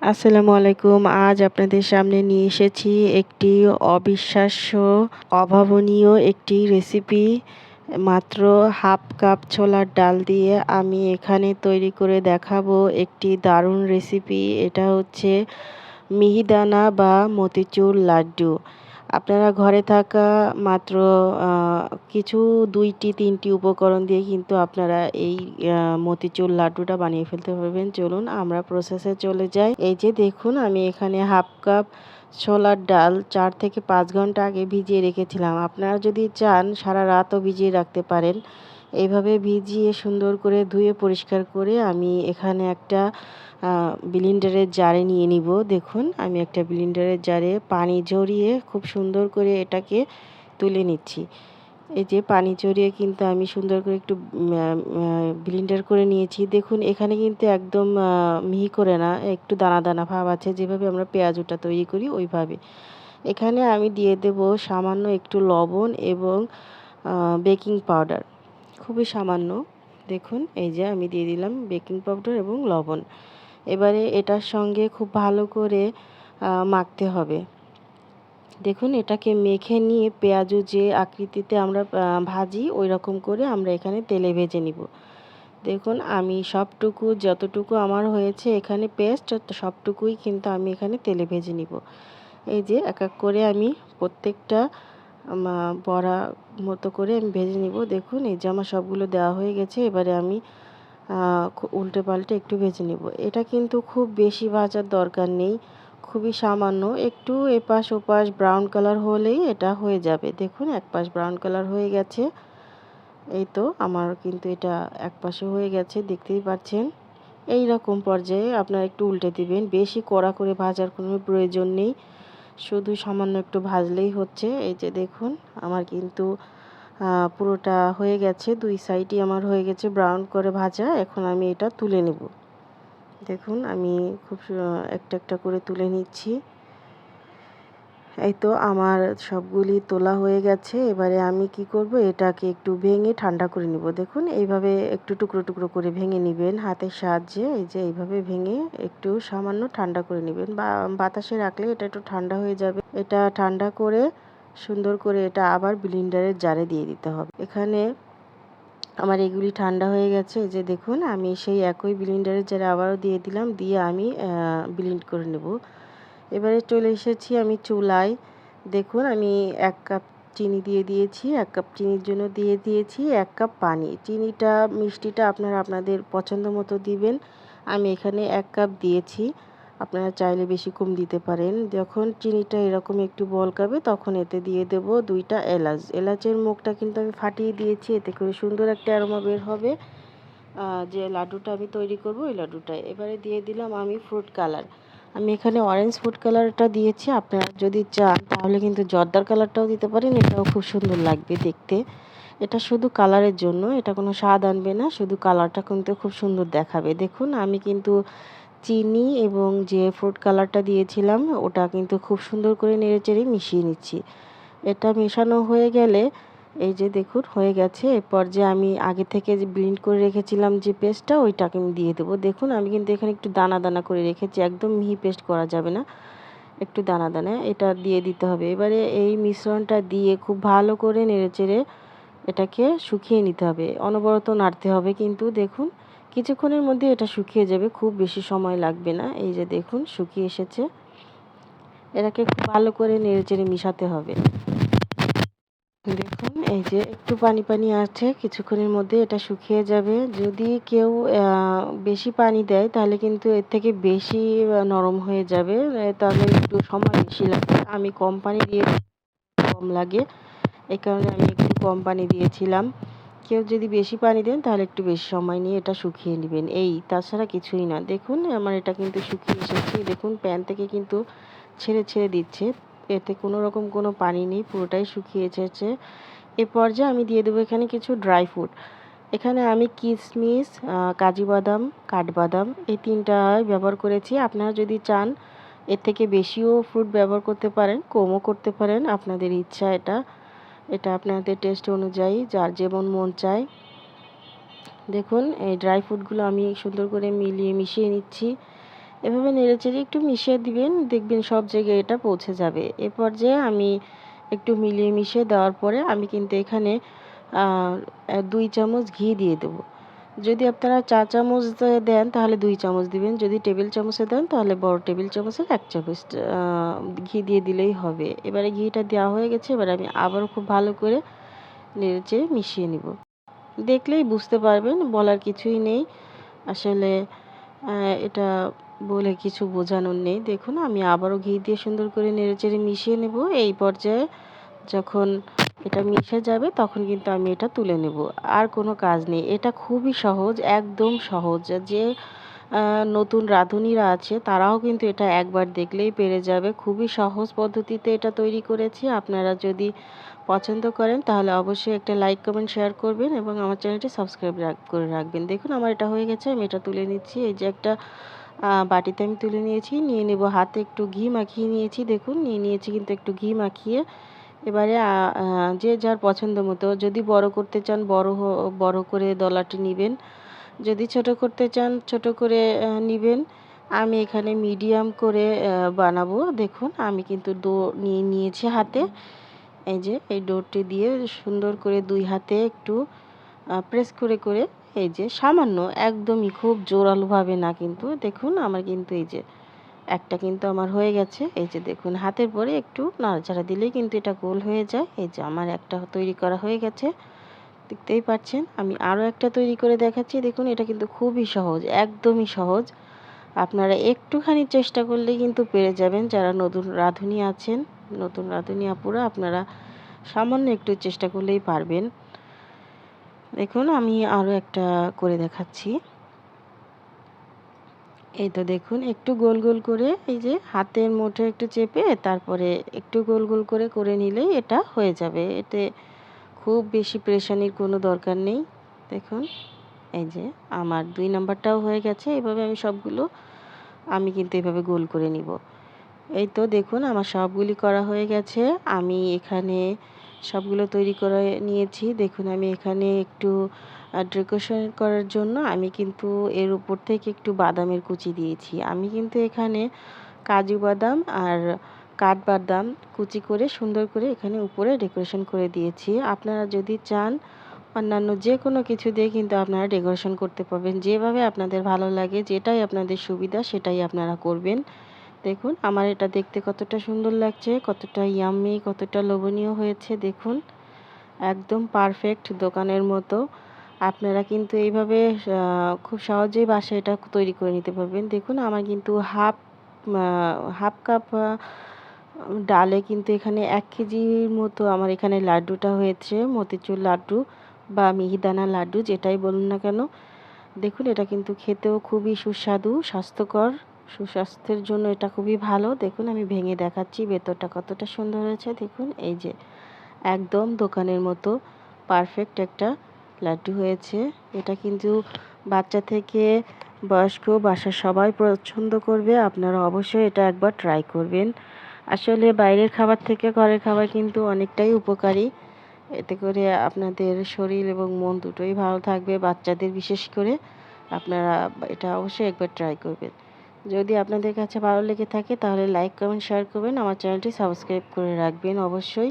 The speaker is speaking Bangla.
আসসালামু আলাইকুম। আজ আপনাদের সামনে নিয়ে এসেছি একটি অবিশ্বাস্য, অভাবনীয় একটি রেসিপি। মাত্র হাফ কাপ ছোলার ডাল দিয়ে আমি এখানে তৈরি করে দেখাবো একটি দারুণ রেসিপি। এটা হচ্ছে মিহিদানা বা মতিচুর লাড্ডু। আপনারা ঘরে থাকা মাত্র কিছু ২টি-৩টি উপকরণ দিয়ে কিন্তু আপনারা এই মতিচুর লাড্ডুটা বানিয়ে ফেলতে পারবেন। চলুন আমরা প্রসেসে চলে যাই। এই যে দেখুন, আমি এখানে হাফ কাপ ছোলার ডাল ৪ থেকে ৫ ঘন্টা আগে ভিজিয়ে রেখেছিলাম। আপনারা যদি চান সারা রাতও ভিজিয়ে রাখতে পারেন। এইভাবে ভিজিয়ে সুন্দর করে ধুয়ে পরিষ্কার করে আমি এখানে একটা ব্লেন্ডারের জারে নিয়ে নিব। দেখুন, আমি একটা ব্লেন্ডারের জারে পানি ঝরিয়ে খুব সুন্দর করে এটাকে তুলে নিচ্ছি। এই যে পানি ঝরিয়ে কিন্তু আমি সুন্দর করে একটু ব্লেন্ডার করে নিয়েছি। দেখুন, এখানে কিন্তু একদম মিহি করে না, একটু দানা দানা ভাব আছে, যেভাবে আমরা পেঁয়াজুটা তৈরি করি ওইভাবে। এখানে আমি দিয়ে দেব সামান্য একটু লবণ এবং বেকিং পাউডার, খুবই সামান্য। দেখুন, এই যে আমি দিয়ে দিলাম বেকিং পাউডার এবং লবণ। এবারে এটার সঙ্গে খুব ভালো করে মাখতে হবে। দেখুন, এটাকে মেখে নিয়ে পেঁয়াজু যে আকৃতিতে আমরা ভাজি ওই রকম করে আমরা এখানে তেলে ভেজে নিব। দেখুন, আমি সবটুকু যতটুকু আমার হয়েছে এখানে পেস্ট সবটুকুই কিন্তু আমি এখানে তেলে ভেজে নিব। এই যে এক এক করে আমি প্রত্যেকটা বড়া মতো করে আমি ভেজে নিব। দেখুন, এই যে আমার সবগুলো দেওয়া হয়ে গেছে। এবারে আমি উল্টে পাল্টে একটু ভেজে নিব। এটা কিন্তু খুব বেশি ভাজার দরকার নেই, খুবই সামান্য একটু এপাশ ওপাশ ব্রাউন কালার হলেই এটা হয়ে যাবে। দেখুন, এক পাশ ব্রাউন কালার হয়ে গেছে। এই তো আমার কিন্তু এটা এক পাশে হয়ে গেছে, দেখতেই পাচ্ছেন। এই রকম পর্যায়ে আপনারা একটু উল্টে দিবেন। বেশি কড়া করে ভাজার কোনো প্রয়োজন নেই, শুধু সামান্য একটু ভাজলেই হচ্ছে। এই যে দেখুন, আমার কিন্তু পুরোটা হয়ে গেছে, ২ সাইডই আমার হয়ে গেছে ব্রাউন করে ভাজা। এখন আমি এটা তুলে নেব। দেখুন, আমি খুব একটা একটা করে তুলে নিচ্ছি। এই তো আমার সবগুলি তোলা হয়ে গেছে। এবারে আমি কি করব, এটাকে একটু ভেঙে ঠান্ডা করে নিব। দেখুন, এইভাবে একটু টুকরো টুকরো করে ভেঙে নিবেন হাতের সাহায্যে। এই যে এইভাবে ভেঙে একটু সামান্য ঠান্ডা করে নিবেন, বা বাতাসে রাখলে এটা একটু ঠান্ডা হয়ে যাবে। এটা ঠান্ডা করে সুন্দর করে এটা আবার ব্লেন্ডারের জারে দিয়ে দিতে হবে। এখানে আমার এগুলি ঠান্ডা হয়ে গেছে। এই যে দেখুন, আমি সেই একই ব্লেন্ডারের জারে আবারও দিয়ে দিলাম, দিয়ে আমি ব্লেন্ড করে নেব। এবারে চলে এসেছি আমি চুলায়। দেখুন, আমি ১ কাপ চিনি দিয়ে দিয়েছি। ১ কাপ চিনির জন্য দিয়ে দিয়েছি ১ কাপ পানি। চিনিটা মিষ্টিটা আপনারা আপনাদের পছন্দ মতো দিবেন। আমি এখানে ১ কাপ দিয়েছি। আপনারা চাইলে বেশি কম দিতে পারেন। যখন চিনিটা এরকম একটু বলকাবে তখন এতে দিয়ে দেব ২টা এলাচ। এলাচের মুখটা কিন্তু আমি ফাটিয়ে দিয়েছি, এতে করে সুন্দর একটা অ্যারোমা বের হবে। যে লাড্ডুটা আমি তৈরি করব ওই লাড্ডুটায়। এবারে দিয়ে দিলাম আমি ফ্রুট কালার। আমি এখানে অরেঞ্জ ফুড কালারটা দিয়েছি। আপনারা যদি চান তাহলে কিন্তু জর্দার কালারটাও দিতে পারেন, এটাও খুব সুন্দর লাগবে দেখতে। এটা শুধু কালারের জন্য, এটা কোনো স্বাদ আনবে না, শুধু কালারটা কিন্তু খুব সুন্দর দেখাবে। দেখুন, আমি কিন্তু চিনি এবং যে ফ্রুট কালারটা দিয়েছিলাম ওটা কিন্তু খুব সুন্দর করে নেড়েচেড়ে মিশিয়ে নিচ্ছি। এটা মেশানো হয়ে গেলে এই যে দেখুন হয়ে গেছে। এ পর্যায়ে আমি আগে থেকে যে ব্লেন্ড করে রেখেছিলাম যে পেস্টটা ওইটাকে আমি দিয়ে দেবো। দেখুন, আমি কিন্তু এখানে একটু দানা দানা করে রেখেছি, একদম মিহি পেস্ট করা যাবে না, একটু দানা দানা এটা দিয়ে দিতে হবে। এবারে এই মিশ্রণটা দিয়ে খুব ভালো করে নেড়েচেড়ে এটাকে শুকিয়ে নিতে হবে, অনবরত নাড়তে হবে। কিন্তু দেখুন, কিছুক্ষণের মধ্যে এটা শুকিয়ে যাবে, খুব বেশি সময় লাগবে না। এই যে দেখুন শুকিয়ে এসেছে। এটাকে খুব ভালো করে নেড়েচেড়ে মিশাতে হবে। দেখুন, এই যে একটু পানি পানি আছে, কিছুক্ষণের মধ্যে এটা শুকিয়ে যাবে। যদি কেউ বেশি পানি দেয় তাহলে কিন্তু এর থেকে বেশি নরম হয়ে যাবে, তাহলে একটু সময় বেশি লাগবে। আমি কম পানি দিয়ে, কম লাগে এই কারণে আমি একটু কম পানি দিয়েছিলাম। কেউ যদি বেশি পানি দেন তাহলে একটু বেশি সময় নিয়ে এটা শুকিয়ে নেবেন, এই তাছাড়া কিছুই না। দেখুন, আমার এটা কিন্তু শুকিয়ে এসেছে। দেখুন, প্যান থেকে কিন্তু ছেড়ে ছেড়ে দিচ্ছে, এতে কোনো রকম কোনো পানি নেই, পুরোটাই শুকিয়ে এসেছে। এ পর্যায়ে আমি দিয়ে দেবো এখানে কিছু ড্রাই ফ্রুট। এখানে আমি কিশমিশ, কাজু বাদাম, কাঠবাদাম এই ৩টা ব্যবহার করেছি। আপনারা যদি চান এর থেকে বেশিও ফ্রুট ব্যবহার করতে পারেন, কমও করতে পারেন, আপনাদের ইচ্ছা। এটা এটা আপনাদের টেস্ট অনুযায়ী যার যেমন মন চায়। দেখুন, এই ড্রাই ফ্রুটগুলো আমি সুন্দর করে মিশিয়ে নিচ্ছি। এভাবে নেড়েচেড়ে একটু মিশিয়ে দিবেন, দেখবেন সব জায়গায় এটা পৌঁছে যাবে। এ পর্যায়ে আমি একটু মিলিয়ে মিশিয়ে দেওয়ার পরে আমি কিন্তু এখানে 2 চামচ ঘি দিয়ে দেবো। যদি আপনারা চা চামচ দেন তাহলে 2 চামচ দিবেন, যদি টেবিল চামচে দেন তাহলে বড় টেবিল চামচের 1 চামচ ঘি দিয়ে দিলেই হবে। এবারে ঘিটা দেওয়া হয়ে গেছে, এবারে আমি আবারও খুব ভালো করে নেড়েচেড়ে মিশিয়ে নিব। দেখলেই বুঝতে পারবেন, বলার কিছুই নেই। আসলে এটা বলে কিছু বোঝানোর নেই। দেখুন আমি আবারও ঘি দিয়ে সুন্দর করে নেড়েচেড়ে মিশিয়ে নেব। এই পর্যায়ে যখন এটা মিশে যাবে তখন কিন্তু আমি এটা তুলে নেব। আর কোনো কাজ নেই। এটা খুবই সহজ, একদম সহজ। যে নতুন রাঁধুনিরা আছে তারাও কিন্তু এটা একবার দেখলেই পেরে যাবে। খুবই সহজ পদ্ধতিতে এটা তৈরি করেছি। আপনারা যদি পছন্দ করেন তাহলে অবশ্যই একটা লাইক, কমেন্ট, শেয়ার করবেন এবং আমার চ্যানেলটি সাবস্ক্রাইব করে রাখবেন। দেখুন আমার এটা হয়ে গেছে, আমি এটা তুলে নিচ্ছি। এই যে একটা বাটিতে আমি তুলে নিয়েছি। নিয়ে নেব, হাতে একটু ঘি মাখিয়ে নিয়েছি। দেখুন নিয়ে নিয়েছি কিন্তু একটু ঘি মাখিয়ে। এবারে যে যার পছন্দ মতো, যদি বড় করতে চান বড় করে দলাটি নিবেন, যদি ছোট করতে চান ছোট করে নিবেন। আমি এখানে মিডিয়াম করে বানাবো। দেখুন আমি কিন্তু ডো নিয়ে নিয়েছি হাতে। এই যে এই ডোটি দিয়ে সুন্দর করে 2 হাতে একটু প্রেস করে এই যে সামান্য, একদমই খুব জোরালোভাবে না কিন্তু। দেখুন আমার কিন্তু এই যে একটা কিন্তু আমার হয়ে গেছে। এই যে দেখুন হাতের পরে একটু নাড়াচাড়া দিলেই কিন্তু এটা গোল হয়ে যায়। এই যে আমার একটা তৈরি করা হয়ে গেছে, দেখতেই পাচ্ছেন। আমি আরও একটা তৈরি করে দেখাচ্ছি। দেখুন এটা কিন্তু খুবই সহজ, একদমই সহজ। আপনারা একটুখানি চেষ্টা করলেই কিন্তু পেরে যাবেন। যারা নতুন রাঁধুনি আছেন, নতুন রাঁধুনি আপুরা, আপনারা সামান্য একটু চেষ্টা করলেই পারবেন। দেখুন আমি আরও একটা করে দেখাচ্ছি। এই তো দেখুন একটু গোল গোল করে এই যে হাতের মুঠো একটু চেপে তারপরে একটু গোল গোল করে নিলেই এটা হয়ে যাবে। এতে খুব বেশি পেরেশানির কোনো দরকার নেই। দেখুন এই যে আমার 2 নাম্বারটাও হয়ে গেছে। এভাবে আমি সবগুলো কিন্তু এভাবে গোল করে নিব। এই তো দেখুন আমার সবগুলি করা হয়ে গেছে। আমি এখানে সবগুলো তৈরি করে নিয়েছি। দেখুন আমি এখানে একটু ডেকোরেশন করার জন্য আমি কিন্তু এর উপর থেকে একটু বাদামের কুচি দিয়েছি। আমি কিন্তু এখানে কাজু বাদাম আর কাঠবাদাম কুচি করে সুন্দর করে এখানে উপরে ডেকোরেশন করে দিয়েছি। আপনারা যদি চান অন্যান্য যে কোনো কিছু দিয়ে কিন্তু আপনারা ডেকোরেশন করতে পারবেন। যেভাবে আপনাদের ভালো লাগে, যেটাই আপনাদের সুবিধা সেটাই আপনারা করবেন। দেখুন আমার এটা দেখতে কতটা সুন্দর লাগছে, কতটা ইয়াম্মি, কতটা লোভনীয় হয়েছে। দেখুন একদম পারফেক্ট দোকানের মতো। আপনারা কিন্তু এইভাবে খুব সহজেই বাসায় এটা তৈরি করে নিতে পারবেন। দেখুন আমার কিন্তু হাফ কাপ ডালে কিন্তু এখানে 1 কেজির মতো আমার এখানে লাড্ডুটা হয়েছে, মতিচুর লাড্ডু বা মিহিদানা লাড্ডু যেটাই বলুন না কেন। দেখুন এটা কিন্তু খেতেও খুবই সুস্বাদু, স্বাস্থ্যকর, সুস্বাস্থ্যের জন্য এটা খুবই ভালো। দেখুন আমি ভেঙে দেখাচ্ছি ভেতরটা কতটা সুন্দর হয়েছে। দেখুন এই যে একদম দোকানের মতো পারফেক্ট একটা লাড্ডু হয়েছে। এটা কিন্তু বাচ্চা থেকে বয়স্ক বাসার সবাই পছন্দ করবে। আপনারা অবশ্যই এটা একবার ট্রাই করবেন। আসলে বাইরের খাবার থেকে ঘরের খাবার কিন্তু অনেকটাই উপকারী। এতে করে আপনাদের শরীর এবং মন দুটোই ভালো থাকবে, বাচ্চাদের বিশেষ করে। আপনারা এটা অবশ্যই একবার ট্রাই করবেন। যদি আপনাদের কাছে ভালো লেগে থাকে তাহলে লাইক, কমেন্ট, শেয়ার করবেন। আমার চ্যানেলটি সাবস্ক্রাইব করে রাখবেন অবশ্যই।